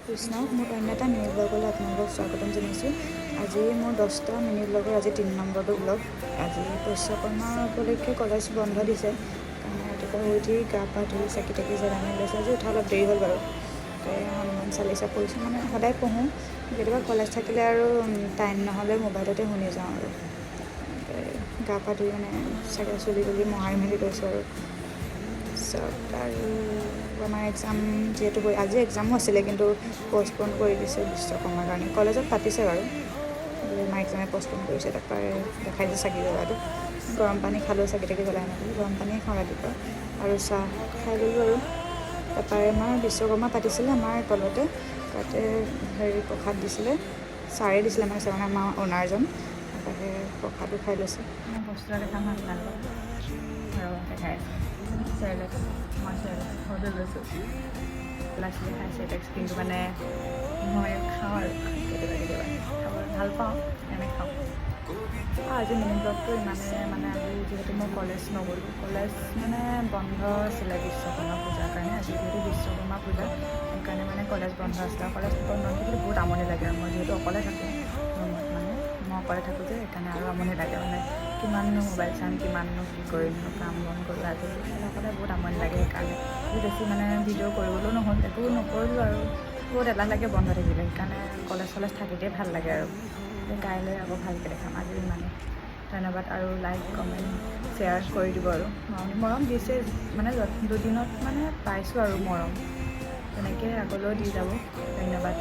কৃষ্ণ মোৰ অন্য এটা মিনি ব্লগলৈ আপোনালোকক স্বাগতম জনাইছোঁ। আজি মোৰ 10টা মিনি ব্লগৰ আজি 3 নম্বৰটো ব্লগ। আজি বিশ্বকৰ্মা উপলক্ষে কলেজ বন্ধ দিছে কাৰণে ৰাতিপুৱা শুই উঠি গা পা ধুই চাকি তাকি জ্বলাই মেলি লৈছোঁ। আজি উঠা অলপ দেৰি হ'ল বাৰু। হনুমান চালিচা পঢ়িছোঁ, মানে সদায় পঢ়োঁ, কেতিয়াবা কলেজ থাকিলে আৰু টাইম নহ'লে মোবাইলতে শুনি যাওঁ আৰু গা পা ধুই মানে চাগে চুলি তুলি মোহাৰি মেলি গৈছোঁ আৰু তাৰপিছত আৰু আমাৰ এক্সাম যিহেতু আজি এক্সামো আছিলে কিন্তু পষ্টপন কৰি দিছে বিশ্বকৰ্মাৰ কাৰণে। কলেজত পাতিছে বাৰু, আমাৰ এক্সামে পষ্টপন কৰিছে। তাৰপৰা দেখাই দিছে চাকি জ্বলাটো। গৰম পানী খালোঁ, চাকি তাকি জ্বলাই মেলি গৰম পানীয়ে খাওঁ ৰাতিপুৱা আৰু চাহ খাই ল'লোঁ আৰু তাৰপৰা আমাৰ বিশ্বকৰ্মা পাতিছিলে আমাৰ তলতে, তাতে প্ৰসাদ দিছিলে, ছাৰে দিছিলে মানে আমাৰ অ'নাৰজন। তাৰপৰা সেই প্ৰসাদো খাই লৈছোঁ। মই বস্তু এটা দেখাম আপোনালোকক আৰু দেখাই চেৰেলেক, মই চেৰেলেক ঘৰতে লৈছোঁ। লাচিলে খাইছে টেক্স, কিন্তু মানে মই খাওঁ আৰু কেতিয়াবা খাব ভাল পাওঁ, সেইকাৰণে খাওঁ। আজি মিনি ব্লগটো ইমানে, মানে আজি যিহেতু মই কলেজ নগ'লোঁ, কলেজ মানে বন্ধ আছিলে বিশ্বকৰ্মা পূজাৰ কাৰণে। আজি যিহেতু বিশ্বকৰ্মা পূজা সেইকাৰণে মানে কলেজ বন্ধ আছিলে। কলেজ বন্ধ থাকিলে বহুত আমনি লাগে আৰু মই যিহেতু অকলে থাকোঁ ৰুমত, মানে মই অকলে থাকোঁ যে সেইকাৰণে আৰু আমনি লাগে। মানে কিমাননো মোবাইল চাম, কিমাননো কি কৰিম, কাম বন কৰি আজি অকলে বহুত আমনি লাগে। সেইকাৰণে বেছি মানে ভিডিঅ' কৰিবলৈও নহ'ল, একো নকৰিলোঁ আৰু বহুত এলাহ লাগে বন্ধ থাকিলে। সেইকাৰণে কলেজ থাকিলেই ভাল লাগে আৰু কাইলৈ আকৌ ভালকৈ দেখাম। আজি ইমানেই, ধন্যবাদ। আৰু লাইক কমেণ্ট শ্বেয়াৰ কৰি দিব আৰু মৰম দিছে, মানে দুদিনত মানে পাইছোঁ আৰু মৰম, তেনেকৈ আগলৈও দি যাব। ধন্যবাদ।